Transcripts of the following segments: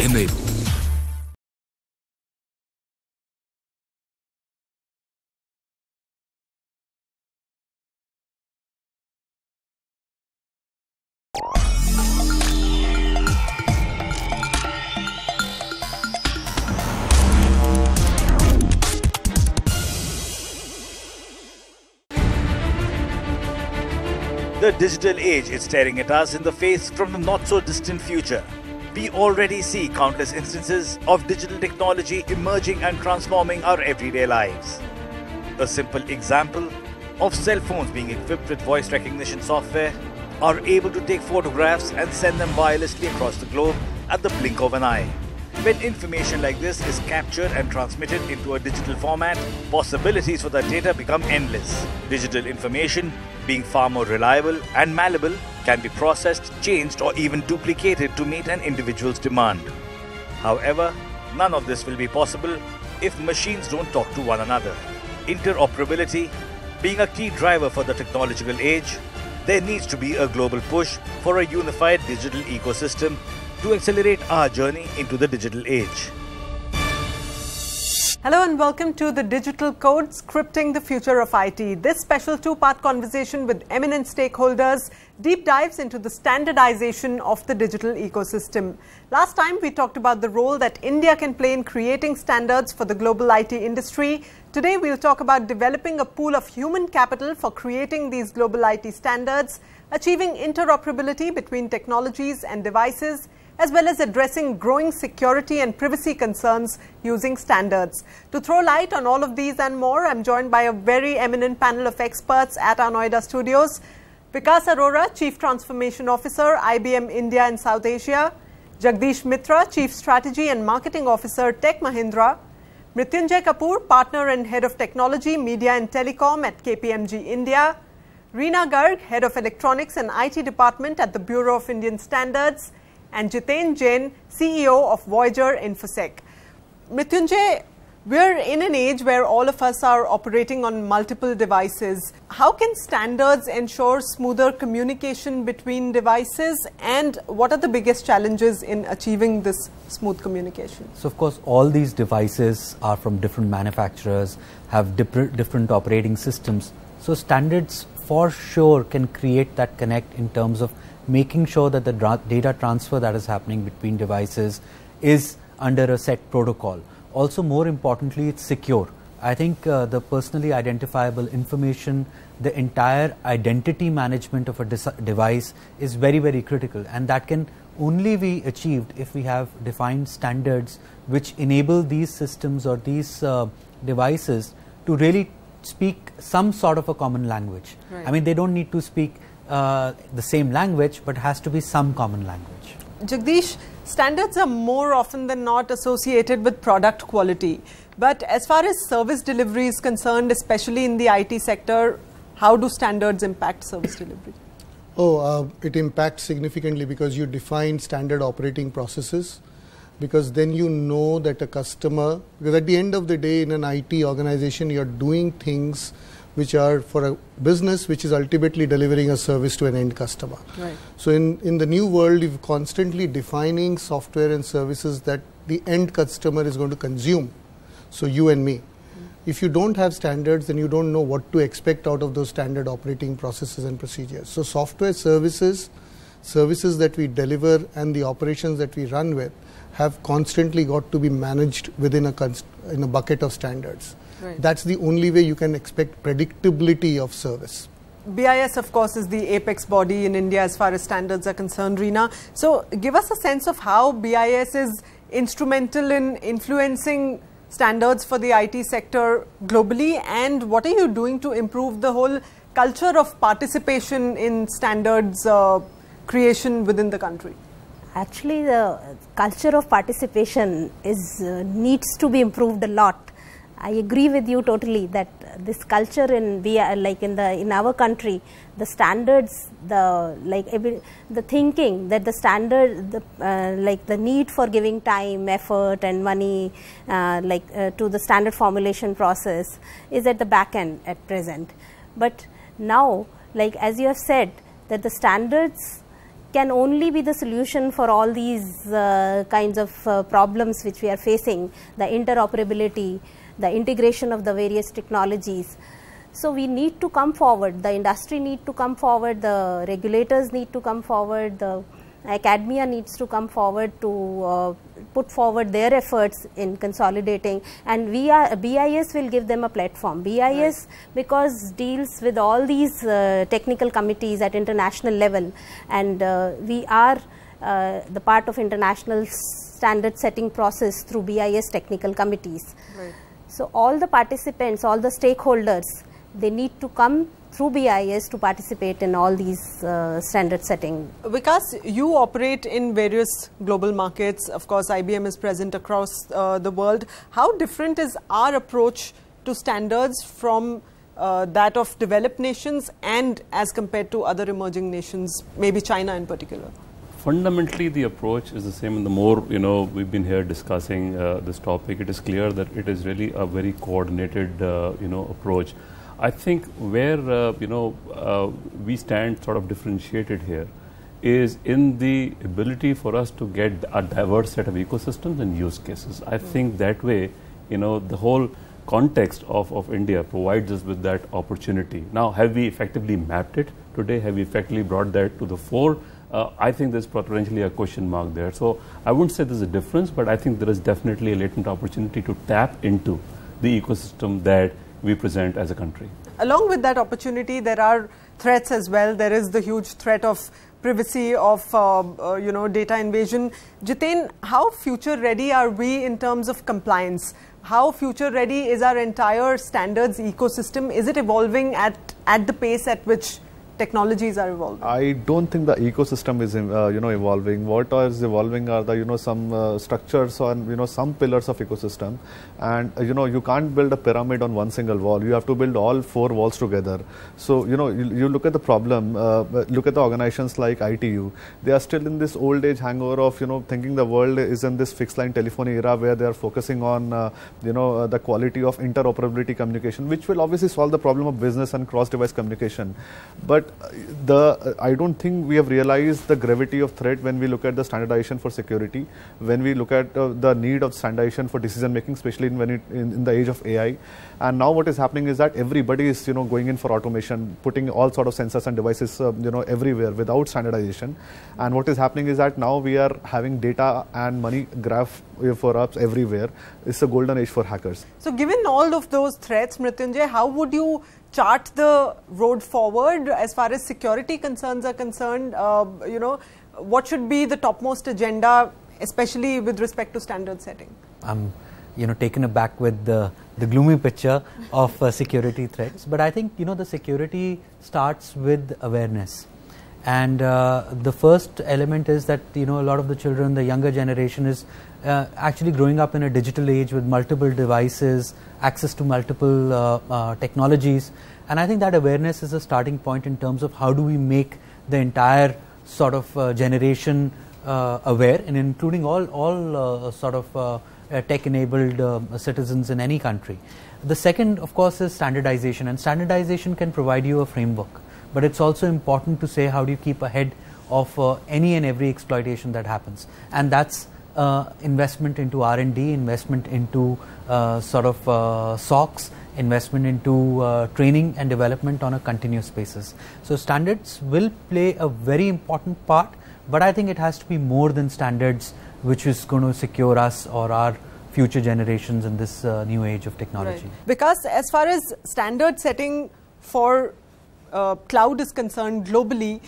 enable. The digital age is staring at us in the face from the not-so-distant future. We already see countless instances of digital technology emerging and transforming our everyday lives. A simple example of cell phones being equipped with voice recognition software are able to take photographs and send them wirelessly across the globe at the blink of an eye. When information like this is captured and transmitted into a digital format, possibilities for that data become endless. Digital information, being far more reliable and malleable, can be processed, changed or even duplicated to meet an individual's demand. However, none of this will be possible if machines don't talk to one another. Interoperability being a key driver for the technological age, there needs to be a global push for a unified digital ecosystem to accelerate our journey into the digital age. Hello and welcome to the Digital Code, Scripting the Future of IT. This special two-part conversation with eminent stakeholders deep dives into the standardization of the digital ecosystem. Last time we talked about the role that India can play in creating standards for the global IT industry. Today we'll talk about developing a pool of human capital for creating these global IT standards, achieving interoperability between technologies and devices, as well as addressing growing security and privacy concerns using standards. To throw light on all of these and more, I'm joined by a very eminent panel of experts at our Noida studios. Vikas Arora, Chief Transformation Officer, IBM India and South Asia. Jagdish Mitra, Chief Strategy and Marketing Officer, Tech Mahindra. Mrityunjay Kapoor, Partner and Head of Technology, Media and Telecom at KPMG India. Reena Garg, Head of Electronics and IT Department at the Bureau of Indian Standards. And Jiten Jain, CEO of Voyager Infosec. Mrityunjay, we're in an age where all of us are operating on multiple devices. How can standards ensure smoother communication between devices, and what are the biggest challenges in achieving this smooth communication? So of course all these devices are from different manufacturers, have different operating systems. So standards for sure can create that connect in terms of making sure that the data transfer that is happening between devices is under a set protocol. Also, more importantly, it's secure. I think the personally identifiable information, the entire identity management of a device is very, very critical, and that can only be achieved if we have defined standards which enable these systems or these devices to really speak some sort of a common language. Right. I mean, they don't need to speak the same language, but has to be some common language. Jagdish, standards are more often than not associated with product quality. But as far as service delivery is concerned, especially in the IT sector, how do standards impact service delivery? It impacts significantly because you define standard operating processes, because then you know that a customer, because at the end of the day in an IT organization, you're doing things which are for a business which is ultimately delivering a service to an end customer. Right. So in the new world, you're constantly defining software and services that the end customer is going to consume. So you and me. If you don't have standards, then you don't know what to expect out of those standard operating processes and procedures. So software services that we deliver and the operations that we run with have constantly got to be managed within in a bucket of standards. Right. That's the only way you can expect predictability of service. BIS, of course, is the apex body in India as far as standards are concerned, Reena. So give us a sense of how BIS is instrumental in influencing standards for the IT sector globally, and what are you doing to improve the whole culture of participation in standards creation within the country? Actually, the culture of participation needs to be improved a lot. I agree with you totally that this culture in our country, the standards, the thinking that the standard, the need for giving time, effort, and money, to the standard formulation process is at the back end at present. But now, as you have said, that the standards can only be the solution for all these kinds of problems which we are facing, the interoperability, the integration of the various technologies. So we need to come forward, the industry need to come forward, the regulators need to come forward, the academia needs to come forward to put forward their efforts in consolidating, and BIS will give them a platform. BIS because deals with all these technical committees at international level, and we are the part of international standard setting process through BIS technical committees. Right. So all the participants, all the stakeholders, they need to come through BIS to participate in all these standard setting. Vikas, you operate in various global markets. Of course, IBM is present across the world. How different is our approach to standards from that of developed nations and as compared to other emerging nations, maybe China in particular? Fundamentally, the approach is the same, and the more we've been here discussing this topic, it is clear that it is really a very coordinated approach. I think where we stand sort of differentiated here is in the ability for us to get a diverse set of ecosystems and use cases. I think that way, the whole context of India provides us with that opportunity. Now, have we effectively mapped it today? Have we effectively brought that to the fore? I think there's potentially a question mark there. So I wouldn't say there's a difference, but I think there is definitely a latent opportunity to tap into the ecosystem that we present as a country. Along with that opportunity, there are threats as well. There is the huge threat of privacy, of data invasion. Jiten, how future ready are we in terms of compliance? How future ready is our entire standards ecosystem? Is it evolving at the pace at which technologies are evolving? I don't think the ecosystem is evolving. What is evolving are the some structures on some pillars of ecosystem, and you can't build a pyramid on one single wall. You have to build all four walls together. So you look at the problem. Look at the organizations like ITU. They are still in this old age hangover of thinking the world is in this fixed line telephony era where they are focusing on the quality of interoperability communication, which will obviously solve the problem of business and cross device communication. But I don't think we have realized the gravity of threat when we look at the standardization for security, when we look at the need of standardization for decision making, especially in the age of AI. And now what is happening is that everybody is going in for automation, putting all sort of sensors and devices everywhere without standardization. And what is happening is that now we are having data and money graph for us everywhere. It's a golden age for hackers. So given all of those threats, Mrityunjay, how would you chart the road forward as far as security concerns are concerned? What should be the topmost agenda, especially with respect to standard setting? I'm taken aback with the gloomy picture of security threats, but I think the security starts with awareness. And the first element is that a lot of the children, the younger generation, is actually growing up in a digital age with multiple devices, access to multiple technologies, and I think that awareness is a starting point in terms of how do we make the entire sort of generation aware, and including all sort of tech-enabled citizens in any country. The second, of course, is standardization, and standardization can provide you a framework. But it's also important to say how do you keep ahead of any and every exploitation that happens, and that's investment into R&D, investment into SOCs, investment into training and development on a continuous basis. So standards will play a very important part, but I think it has to be more than standards which is going to secure us or our future generations in this new age of technology. Right. Because as far as standard setting for cloud is concerned globally,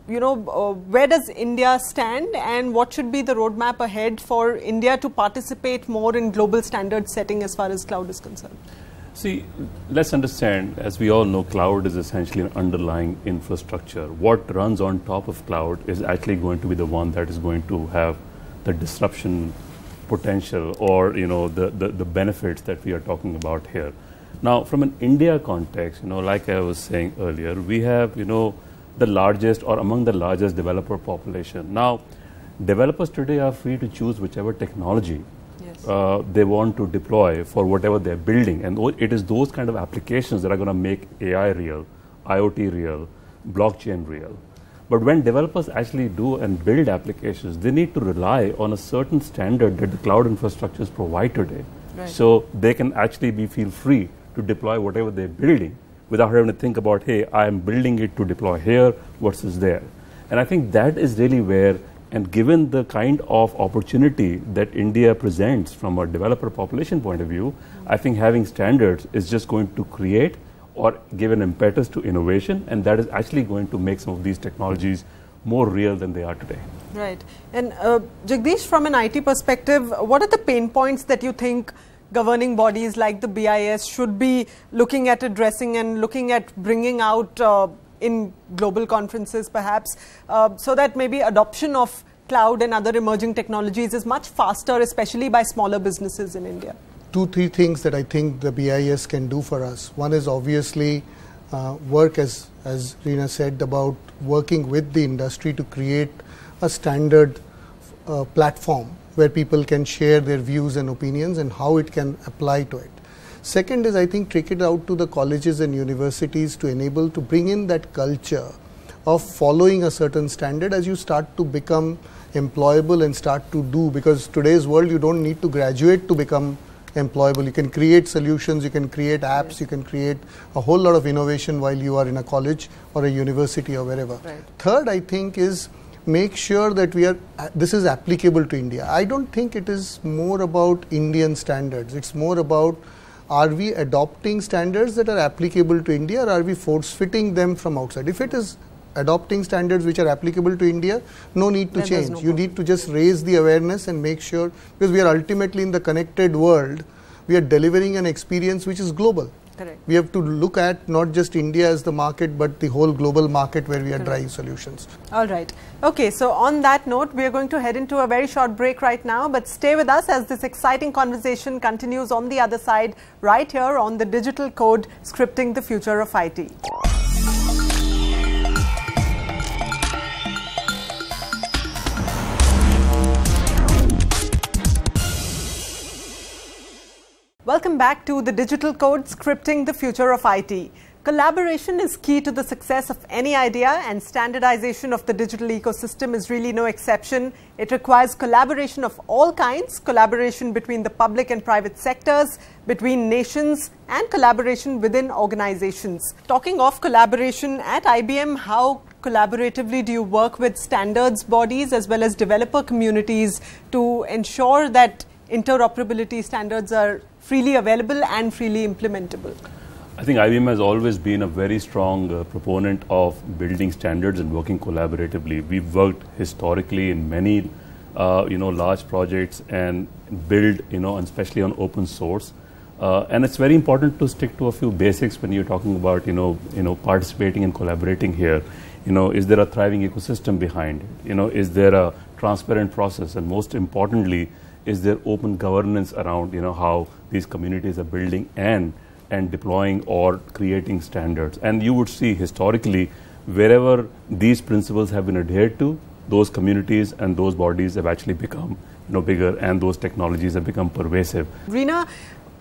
where does India stand, and what should be the roadmap ahead for India to participate more in global standard setting as far as cloud is concerned? See, let's understand, as we all know, cloud is essentially an underlying infrastructure. What runs on top of cloud is actually going to be the one that is going to have the disruption potential or the benefits that we are talking about here. Now, from an India context, like I was saying earlier, we have, the largest or among the largest developer population. Now, developers today are free to choose whichever technology they want to deploy for whatever they're building. And it is those kind of applications that are going to make AI real, IoT real, blockchain real. But when developers actually do and build applications, they need to rely on a certain standard that the cloud infrastructures provide today. Right. So they can actually feel free to deploy whatever they're building without having to think about, hey, I'm building it to deploy here versus there. And I think that is really where, and given the kind of opportunity that India presents from a developer population point of view, I think having standards is just going to create or give an impetus to innovation, and that is actually going to make some of these technologies more real than they are today. Right. And Jagdish, from an IT perspective, what are the pain points that you think governing bodies like the BIS should be looking at addressing and looking at bringing out in global conferences perhaps, so that maybe adoption of cloud and other emerging technologies is much faster, especially by smaller businesses in India? 2-3 things that I think the BIS can do for us. One is obviously work, as Reena said, about working with the industry to create a standard platform where people can share their views and opinions and how it can apply to it. Second is, I think, take it out to the colleges and universities to enable to bring in that culture of following a certain standard as you start to become employable and start to do, because today's world you don't need to graduate to become employable. You can create solutions, you can create apps, you can create a whole lot of innovation while you are in a college or a university or wherever. Right. Third, I think, is make sure that this is applicable to India. I don't think it is more about Indian standards. It's more about, are we adopting standards that are applicable to India, or are we force-fitting them from outside? If it is adopting standards which are applicable to India, no need to change. You need to just raise the awareness and make sure, because we are ultimately in the connected world, we are delivering an experience which is global. Correct. We have to look at not just India as the market, but the whole global market where we are driving solutions. All right. Okay, so on that note, we are going to head into a very short break right now, but stay with us as this exciting conversation continues on the other side, right here on the Digital Code, Scripting the Future of IT. Welcome back to the Digital Code, Scripting the Future of IT. Collaboration is key to the success of any idea, and standardization of the digital ecosystem is really no exception. It requires collaboration of all kinds, collaboration between the public and private sectors, between nations, and collaboration within organizations. Talking of collaboration, at IBM, how collaboratively do you work with standards bodies as well as developer communities to ensure that interoperability standards are freely available and freely implementable? I think IBM has always been a very strong proponent of building standards and working collaboratively. We've worked historically in many large projects and build, and especially on open source. And it's very important to stick to a few basics when you're talking about, participating and collaborating here. Is there a thriving ecosystem behind it? Is there a transparent process? And most importantly, is there open governance around, how these communities are building and deploying or creating standards? And you would see historically, wherever these principles have been adhered to, those communities and those bodies have actually become, bigger, and those technologies have become pervasive. Reena,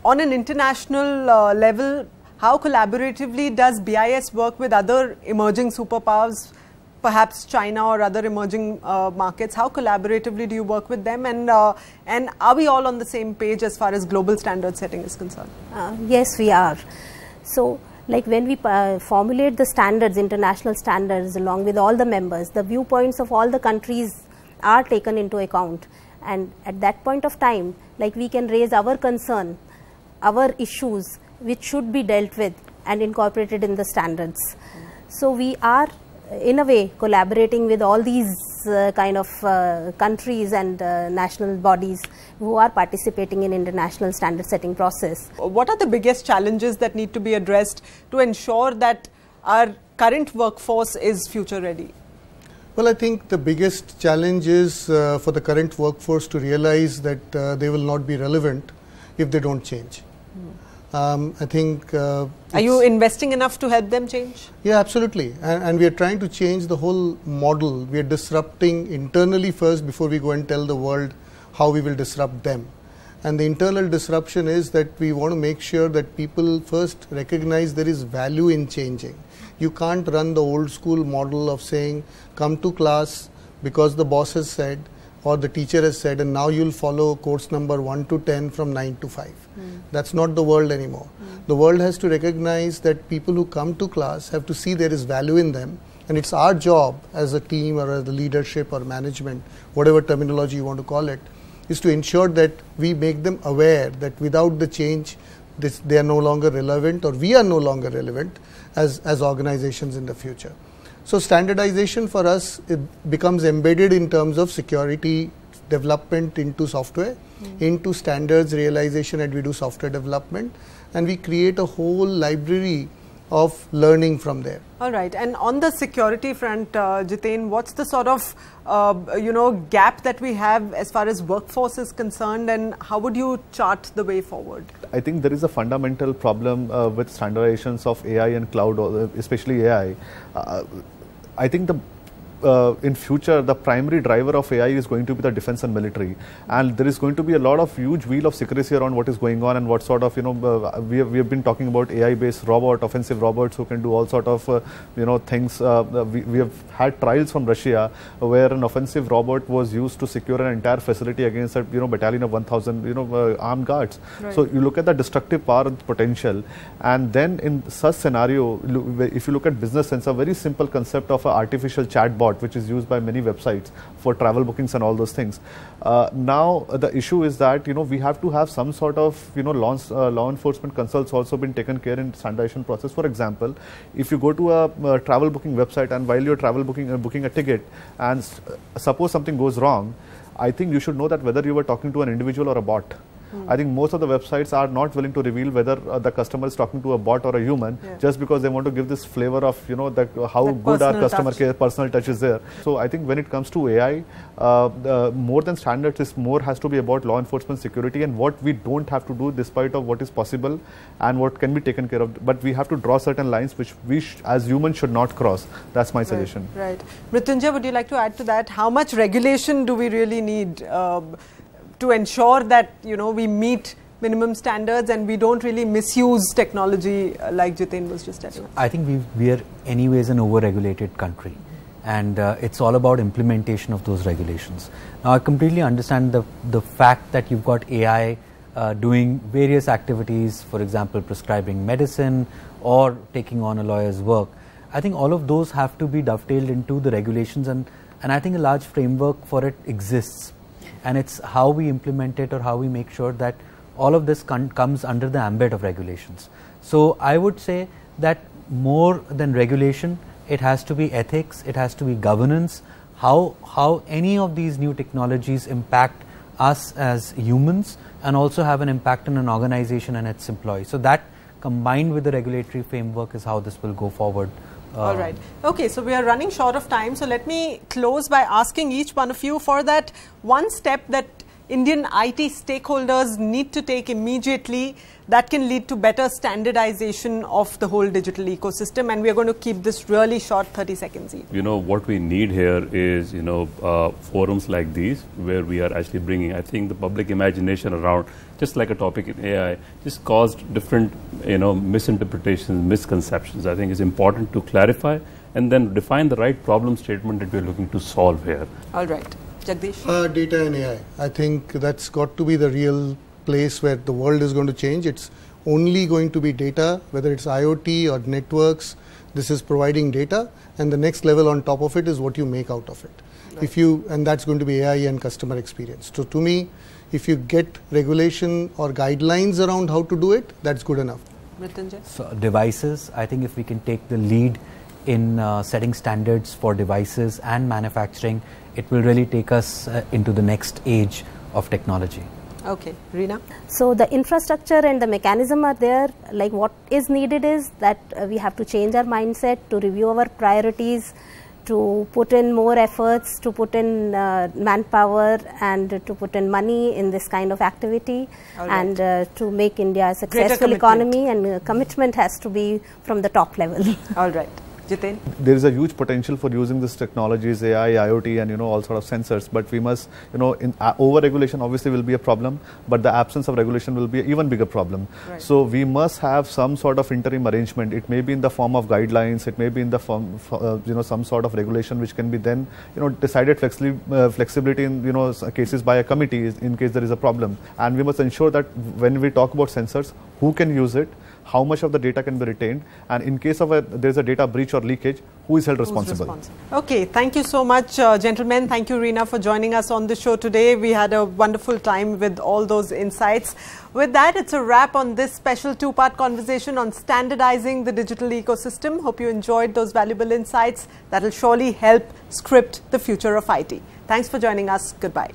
on an international level, how collaboratively does BIS work with other emerging superpowers, perhaps China or other emerging markets? How collaboratively do you work with them, and are we all on the same page as far as global standard setting is concerned? Yes, we are. So, like when we formulate the standards, international standards, along with all the members, the viewpoints of all the countries are taken into account, and at that point of time, like we can raise our concern, our issues which should be dealt with and incorporated in the standards. So we are in a way collaborating with all these kind of countries and national bodies who are participating in international standard setting process. What are the biggest challenges that need to be addressed to ensure that our current workforce is future ready? Well, I think the biggest challenge is for the current workforce to realize that they will not be relevant if they don't change. I think... are you investing enough to help them change? Yeah, absolutely. And we are trying to change the whole model. We are disrupting internally first before we go and tell the world how we will disrupt them. And the internal disruption is that we want to make sure that people first recognize there is value in changing. You can't run the old school model of saying, come to class because the boss has said or the teacher has said, and now you'll follow course number 1 to 10 from 9 to 5. That's not the world anymore. The world has to recognize that people who come to class have to see there is value in them, and it's our job as a team or as the leadership or management, whatever terminology you want to call it, is to ensure that we make them aware that without the change, they are no longer relevant, or we are no longer relevant as organizations in the future. So standardization for us, it becomes embedded in terms of security development into software, into standards realization, and we do software development, and we create a whole library of learning from there. All right. And on the security front, Jiten, what's the sort of gap that we have as far as workforce is concerned, and how would you chart the way forward? I think there is a fundamental problem with standardizations of AI and cloud, especially AI. I think in future, the primary driver of AI is going to be the defense and military, and there is going to be a lot of huge wheel of secrecy around what is going on and what sort of, we have been talking about AI-based robot, offensive robots who can do all sort of, things. We have had trials from Russia where an offensive robot was used to secure an entire facility against a, battalion of 1,000, armed guards. Right. So you look at the destructive power and potential, and then in such scenario, if you look at business sense, a very simple concept of an artificial chatbot, which is used by many websites for travel bookings and all those things. Now the issue is that we have to have some sort of law enforcement consults also been taken care in standardization process. For example, if you go to a travel booking website and while you're travel booking a ticket, and suppose something goes wrong, I think you should know that whether you were talking to an individual or a bot. I think most of the websites are not willing to reveal whether the customer is talking to a bot or a human, just because they want to give this flavor of how good our customer care, personal touch is there. So I think when it comes to AI, more than standards, has to be about law enforcement security and what we don't have to do despite of what is possible and what can be taken care of. But we have to draw certain lines which we as humans should not cross. That's my suggestion. Right. Mrityunjay, would you like to add to that? How much regulation do we really need to ensure that we meet minimum standards and we don't really misuse technology like Jiten was just telling us? I think we are anyways an over-regulated country, and it's all about implementation of those regulations. Now I completely understand the fact that you've got AI doing various activities, for example prescribing medicine or taking on a lawyer's work. I think all of those have to be dovetailed into the regulations, and I think a large framework for it exists. And it's how we implement it or how we make sure that all of this comes under the ambit of regulations. So I would say that more than regulation, it has to be ethics, it has to be governance, how any of these new technologies impact us as humans and also have an impact on an organization and its employees. So that combined with the regulatory framework is how this will go forward. All right. Okay, so we are running short of time. So let me close by asking each one of you for that one step that Indian IT stakeholders need to take immediately that can lead to better standardization of the whole digital ecosystem. And we are going to keep this really short, 30 seconds each. What we need here is, forums like these where we are actually bringing, I think, the public imagination around, just like a topic in AI, just caused different, misinterpretations, misconceptions. I think it's important to clarify and then define the right problem statement that we're looking to solve here. All right. Jagdish? Data and AI. I think that's got to be the real place where the world is going to change. It's only going to be data, whether it's IoT or networks. This is providing data, and the next level on top of it is what you make out of it. Right. And that's going to be AI and customer experience. So to me, if you get regulation or guidelines around how to do it, that's good enough. Mrityunjay? So devices, I think if we can take the lead in setting standards for devices and manufacturing, it will really take us into the next age of technology. Okay, Reena? So the infrastructure and the mechanism are there. Like what is needed is that we have to change our mindset, to review our priorities, to put in more efforts, to put in manpower and to put in money in this kind of activity, and to make India a successful economy, and commitment has to be from the top level. All right. Jitain? There is a huge potential for using these technologies, AI, IoT, and all sort of sensors. But we must, over-regulation obviously will be a problem, but the absence of regulation will be an even bigger problem. Right. So we must have some sort of interim arrangement. It may be in the form of guidelines. It may be in the form, some sort of regulation which can be then, decided flexibility in cases by a committee in case there is a problem. And we must ensure that when we talk about sensors, who can use it, how much of the data can be retained, and in case of there is a data breach or leakage, who is held responsible? Okay, thank you so much, gentlemen. Thank you, Reena, for joining us on the show today. We had a wonderful time with all those insights. With that, it's a wrap on this special two-part conversation on standardizing the digital ecosystem. Hope you enjoyed those valuable insights that will surely help script the future of IT. Thanks for joining us. Goodbye.